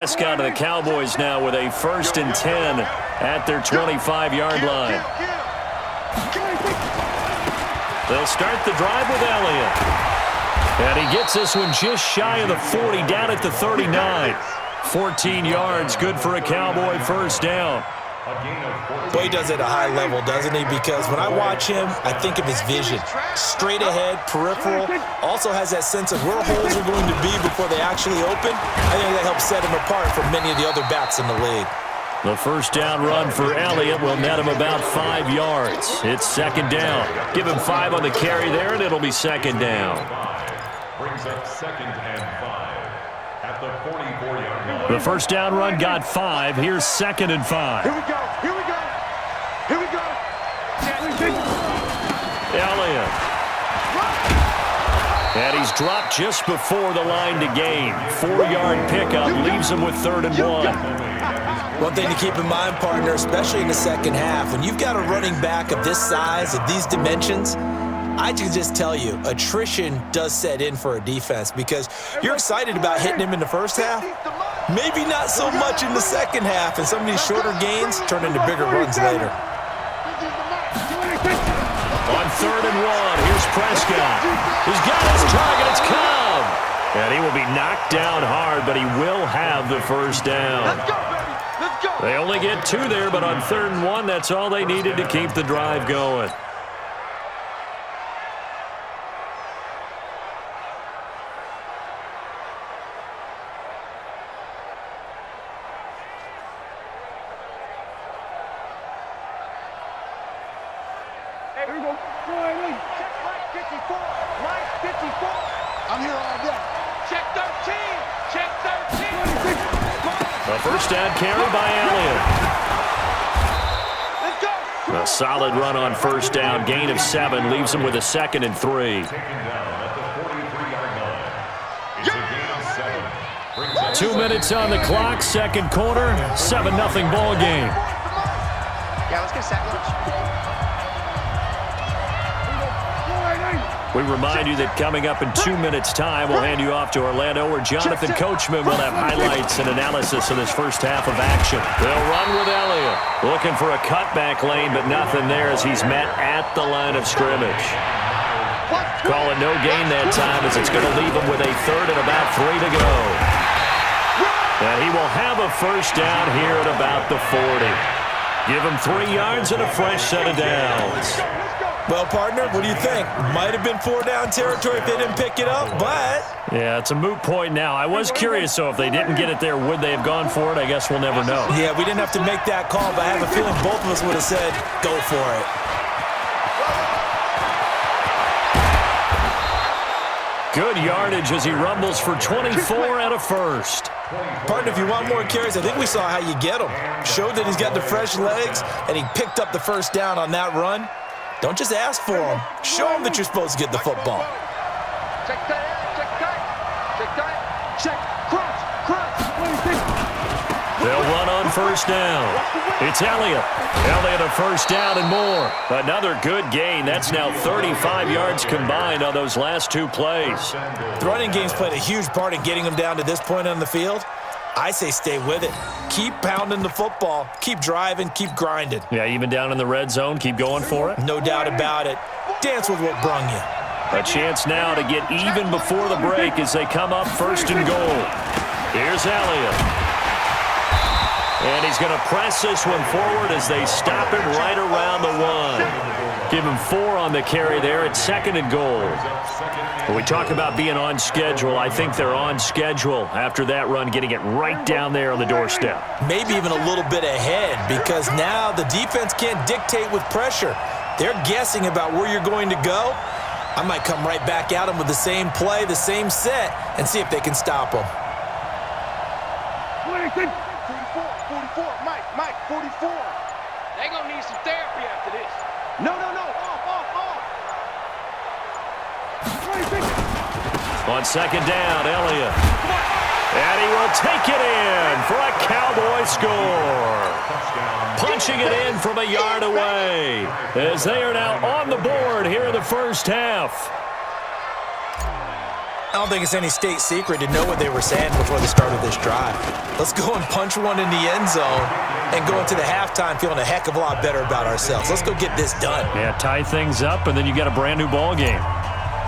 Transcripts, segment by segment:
Out of the Cowboys now with a 1st and 10 at their 25-yard line. They'll start the drive with Elliott. And he gets this one just shy of the 40, down at the 39. 14 yards, good for a Cowboy first down. Boy, he does it at a high level, doesn't he? Because when I watch him, I think of his vision. Straight ahead, peripheral, also has that sense of where holes are going to be before they actually open. I think that helps set him apart from many of the other backs in the league. The first down run for Elliott will net him about 5 yards. It's 2nd down. Give him 5 on the carry there, and it'll be 2nd down. Brings up 2nd and 5 at the 44-yard line. The first down run got 5. Here's 2nd and 5. Here we go. Here we go. Here we go. Elliott. And he's dropped just before the line to gain. 4-yard pickup leaves him with 3rd and 1. One thing to keep in mind, partner, especially in the second half, when you've got a running back of this size, of these dimensions, I can just tell you, attrition does set in for a defense because you're excited about hitting him in the first half. Maybe not so much in the second half, and some of these shorter gains turn into bigger runs later. On 3rd and 1, here's Prescott. He's got his target. It's Cobb. And he will be knocked down hard, but he will have the first down. Let's go, baby. Let's go. They only get 2 there, but on 3rd and 1, that's all they needed to keep the drive going. Here we go. Check Mike 54. Mike 54. I'm here all day. Check 13. Check 13. A first down carry by Elliott. Let's go. A solid run on first down. Gain of 7 leaves him with a 2nd and 3. Taken down at the 43-yard line. It's a gain of 7. Brings up 2 minutes on the clock. 2nd quarter. 7-0 ball game. Yeah, let's get a sack lunch. We remind you that coming up in 2 minutes' time, we'll hand you off to Orlando, where Jonathan Coachman will have highlights and analysis of this first half of action. They'll run with Elliott. Looking for a cutback lane, but nothing there as he's met at the line of scrimmage. Call it no gain that time as it's going to leave him with a 3rd and about 3 to go. And he will have a first down here at about the 40. Give him 3 yards and a fresh set of downs. Well, partner, what do you think? Might have been 4-down territory if they didn't pick it up, but... Yeah, it's a moot point now. I was curious, so if they didn't get it there, would they have gone for it? I guess we'll never know. Yeah, we didn't have to make that call, but I have a feeling both of us would have said, go for it. Good yardage as he rumbles for 24 and a first. Partner, if you want more carries, I think we saw how you get them. Showed that he's got the fresh legs, and he picked up the first down on that run. Don't just ask for them. Show them that you're supposed to get the football. Check that. Check that. Check that. Check. Cross. Cross. They'll run on first down. It's Elliott. Elliott a first down and more. Another good gain. That's now 35 yards combined on those last 2 plays. The running game's played a huge part in getting them down to this point on the field. I say stay with it. Keep pounding the football. Keep driving. Keep grinding. Yeah, even down in the red zone, keep going for it. No doubt about it. Dance with what brung you. A chance now to get even before the break as they come up 1st and goal. Here's Elliott. And he's going to press this one forward as they stop him right around the 1. Give him 4 on the carry there at 2nd and goal. When we talk about being on schedule, I think they're on schedule after that run, getting it right down there on the doorstep. Maybe even a little bit ahead because now the defense can't dictate with pressure. They're guessing about where you're going to go. I might come right back at them with the same play, the same set, and see if they can stop them. 44, 44, Mike, 44. They're going to need some therapy after this. No. Off. On 2nd down, Elliott. And he will take it in for a Cowboy score. Punching it in from a yard away as they are now on the board here in the first half. I don't think it's any state secret to know what they were saying before the start of this drive. Let's go and punch one in the end zone and go into the halftime feeling a heck of a lot better about ourselves. Let's go get this done. Yeah, tie things up, and then you got a brand new ball game.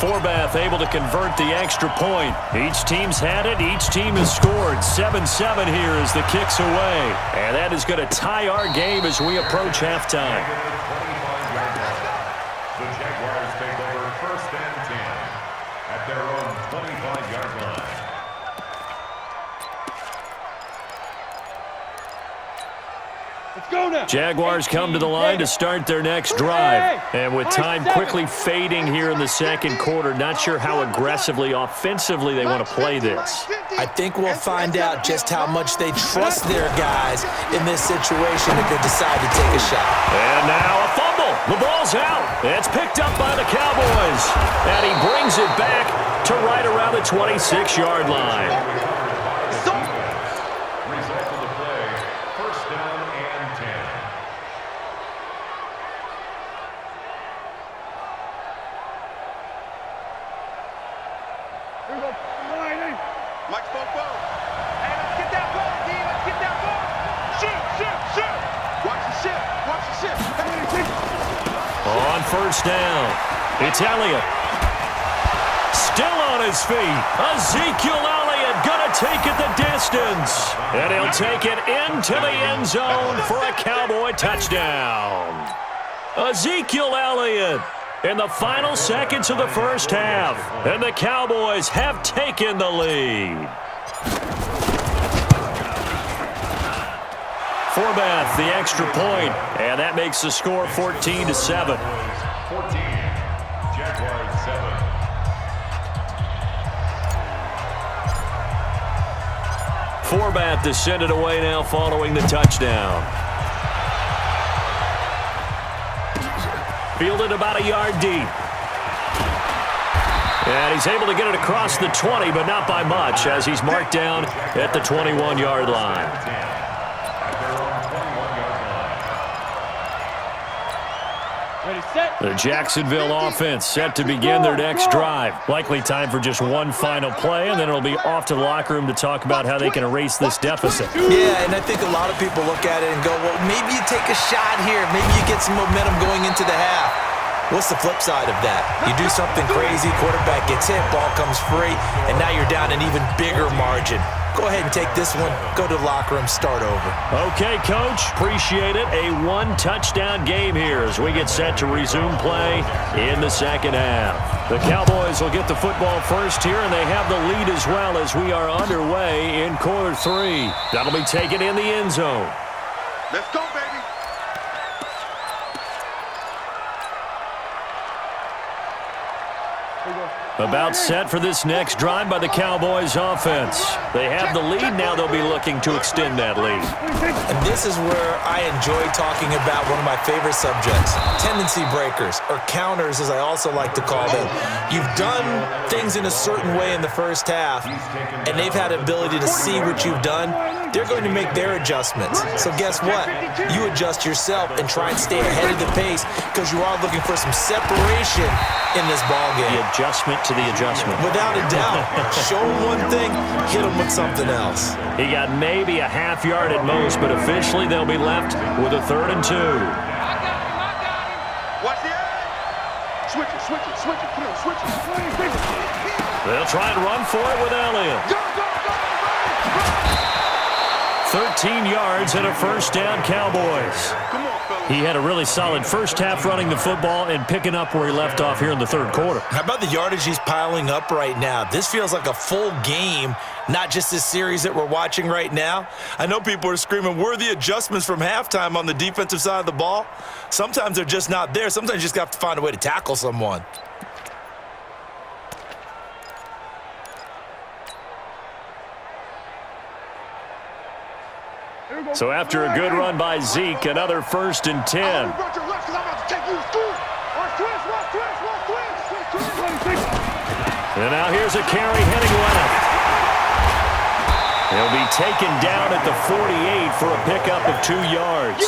Forbath able to convert the extra point. Each team's had it. Each team has scored. 7-7 here as the kick's away. And that is going to tie our game as we approach halftime. The Jaguars take over 1st and 10 at their own 25-yard line. Let's go now. Jaguars come to the line to start their next drive. And with time quickly fading here in the second quarter, not sure how aggressively, offensively they want to play this. I think we'll find out just how much they trust their guys in this situation if they decide to take a shot. And now a fumble. The ball's out. It's picked up by the Cowboys. And he brings it back to right around the 26-yard line. Result of the play, 1st down and 10. Here we go. Mike Bobo. Hey, let's get that ball, D. Let's get that ball. Shoot. Watch the ship. On 1st down, it's Elliott. Still on his feet. Ezekiel Elliott going to take it the distance. And he'll take it into the end zone for a Cowboy touchdown. Ezekiel Elliott in the final seconds of the first half. And the Cowboys have taken the lead. Forbath, the extra point, and that makes the score 14-7. 14, Jaguars 7. Forbath to send it away now following the touchdown. Fielded about a yard deep. And he's able to get it across the 20, but not by much, as he's marked down at the 21-yard line. The Jacksonville offense set to begin their next drive. Likely time for just one final play, and then it'll be off to the locker room to talk about how they can erase this deficit. Yeah, and I think a lot of people look at it and go, well, maybe you take a shot here. Maybe you get some momentum going into the half. What's the flip side of that? You do something crazy, quarterback gets hit, ball comes free, and now you're down an even bigger margin. Go ahead and take this one, go to the locker room, start over. Okay, Coach, appreciate it. A one-touchdown game here as we get set to resume play in the second half. The Cowboys will get the football first here, and they have the lead as well as we are underway in quarter 3. That'll be taken in the end zone. Let's go, baby. About set for this next drive by the Cowboys offense. They have the lead, now they'll be looking to extend that lead. And this is where I enjoy talking about one of my favorite subjects, tendency breakers, or counters as I also like to call them. You've done things in a certain way in the first half, and they've had the ability to see what you've done. They're going to make their adjustments. So guess what? You adjust yourself and try and stay ahead of the pace because you are looking for some separation in this ballgame. The adjustment to the adjustment. Without a doubt. Show them one thing, hit them with something else. He got maybe a half yard at most, but officially they'll be left with a 3rd and 2. I got him. Watch the edge. Switch it. Come on, switch it. They'll try and run for it with Elliott. Go. 13 yards and a 1st down, Cowboys. Come on, fellas. He had a really solid first half running the football and picking up where he left off here in the 3rd quarter. How about the yardage he's piling up right now? This feels like a full game, not just this series that we're watching right now. I know people are screaming, where are the adjustments from halftime on the defensive side of the ball? Sometimes they're just not there. Sometimes you just have to find a way to tackle someone. So after a good run by Zeke, another 1st and 10. And now here's a carry heading left. He'll be taken down at the 48 for a pickup of 2 yards.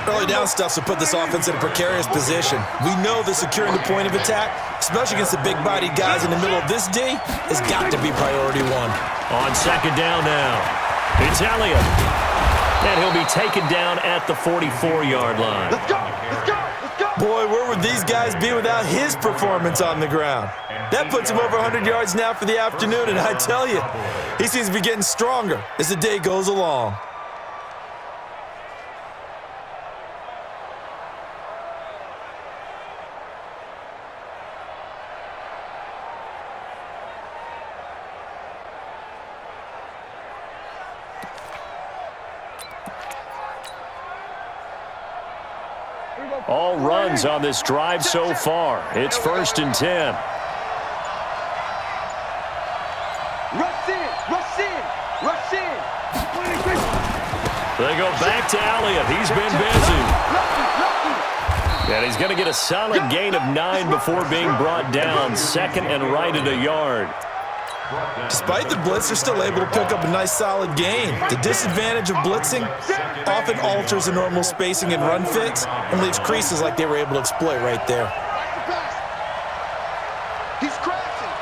Early down stuff will put this offense in a precarious position. We know that securing the point of attack, especially against the big-bodied guys in the middle of this D, has got to be priority one. On second down now, it's Elliott. And he'll be taken down at the 44-yard line. Let's go! Let's go! Let's go! Boy, where would these guys be without his performance on the ground? That puts him over 100 yards now for the afternoon, and I tell you, he seems to be getting stronger as the day goes along. All runs on this drive so far. It's 1st and 10. Rush in! Rush in! Rush in! They go back to Elliott. He's been busy. And he's going to get a solid gain of 9 before being brought down. 2nd and right at a yard. Despite the blitz, they're still able to pick up a nice solid gain. The disadvantage of blitzing often alters the normal spacing and run fits and leaves creases like they were able to exploit right there. He's crashing!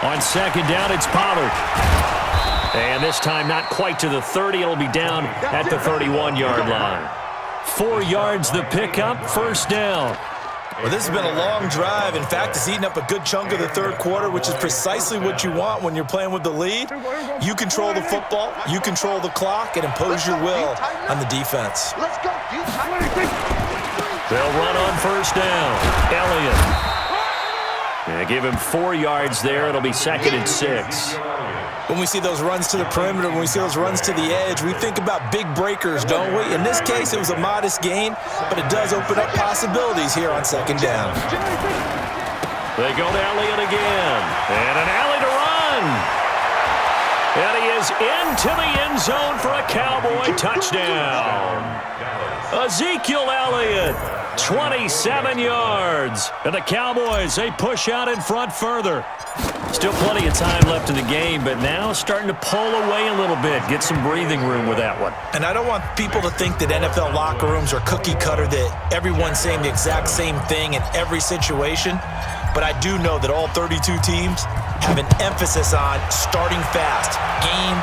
On second down, it's Pollard. And this time not quite to the 30. It'll be down at the 31-yard line. 4 yards the pickup, 1st down. Well, this has been a long drive. In fact, it's eaten up a good chunk of the third quarter, which is precisely what you want when you're playing with the lead. You control the football, you control the clock, and impose your will on the defense. Let's go! They'll run on 1st down. Elliott. Yeah, give him 4 yards there. It'll be 2nd and 6. When we see those runs to the perimeter, when we see those runs to the edge, we think about big breakers, don't we? In this case, it was a modest gain, but it does open up possibilities here on 2nd down. They go to Elliott again. And an alley to run. And he is into the end zone for a Cowboy touchdown. Ezekiel Elliott, 27 yards. And the Cowboys, they push out in front further. Still plenty of time left in the game, but now starting to pull away a little bit. Get some breathing room with that one. And I don't want people to think that NFL locker rooms are cookie cutter, that everyone's saying the exact same thing in every situation. But I do know that all 32 teams have an emphasis on starting fast. Game,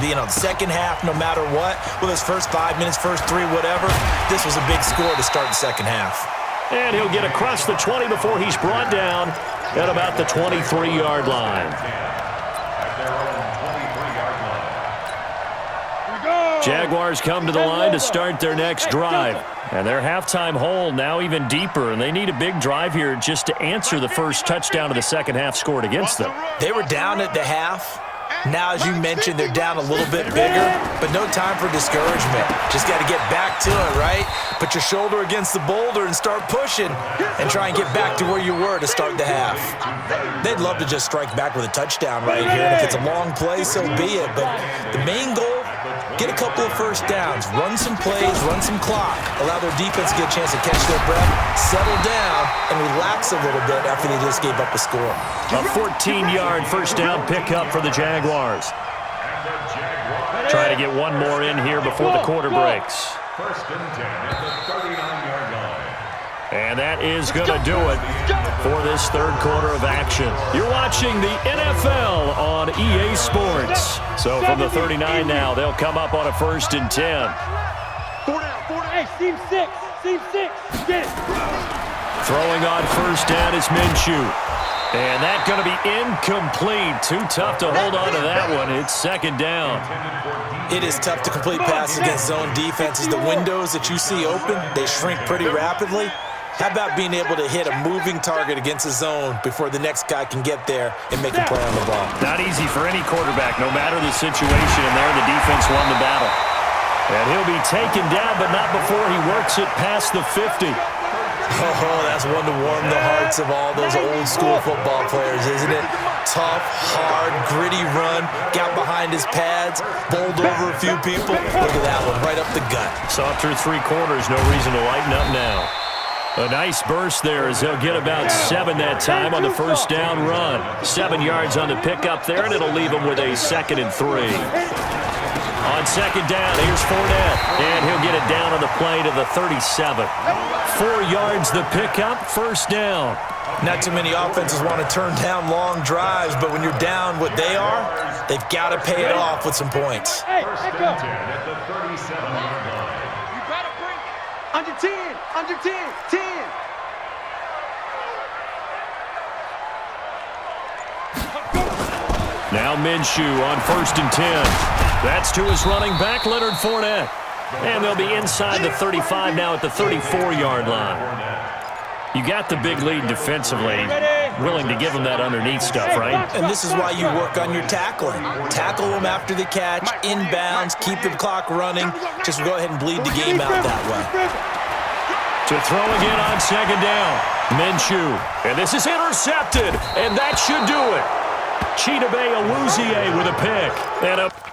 the second half, no matter what. With his first 5 minutes, first 3, whatever. This was a big score to start the second half. And he'll get across the 20 before he's brought down at about the 23-yard line. Jaguars come to the line to start their next drive. And their halftime hole now even deeper, and they need a big drive here just to answer the first touchdown of the second half scored against them. They were down at the half. Now, as you mentioned, they're down a little bit bigger, but no time for discouragement. Just got to get back to it, right? Put your shoulder against the boulder and start pushing and try and get back to where you were to start the half. They'd love to just strike back with a touchdown right here, and if it's a long play, so be it. But the main goal, get a couple of first downs, run some plays, run some clock, allow their defense to get a chance to catch their breath, settle down, and relax a little bit after they just gave up a score. A 14-yard first down pickup for the Jaguars. Try to get one more in here before the quarter breaks. 1st and 10 at the 39-yard line. And that is going to do it for this third quarter of action. You're watching the NFL on EA Sports. So from the 39 now, they'll come up on a 1st and 10. 4 down. Hey, Team 6. Team 6. Get it. Throwing on 1st down is Minshew. And that's going to be incomplete. Too tough to hold on to that one. It's 2nd down. It is tough to complete passes against zone defenses. The windows that you see open, they shrink pretty rapidly. How about being able to hit a moving target against a zone before the next guy can get there and make a play on the ball? Not easy for any quarterback, no matter the situation. And there, the defense won the battle. And he'll be taken down, but not before he works it past the 50. Oh, that's one to warm the hearts of all those old-school football players, isn't it? Tough, hard, gritty run, got behind his pads, bowled over a few people. Look at that one, right up the gut. So after 3 quarters, no reason to lighten up now. A nice burst there as they'll get about 7 that time on the first down run. 7 yards on the pickup there, and it'll leave them with a 2nd and 3. On second down, here's Fournette, and he'll get it down on the play to the 37. 4 yards the pickup, first down. Not too many offenses want to turn down long drives, but when you're down what they are, they've got to pay it off with some points. First and 10 at the 37-yard line. You better bring it. Under 10, under 10, 10. Now Minshew on 1st and 10. That's to his running back, Leonard Fournette. And they'll be inside the 35 now at the 34-yard line. You got the big lead defensively, willing to give them that underneath stuff, right? And this is why you work on your tackling. Tackle them after the catch, inbounds, keep the clock running. Just go ahead and bleed the game out that way. To throw again on second down. Minshew. And this is intercepted. And that should do it. Chidobe Awuzie with a pick. And a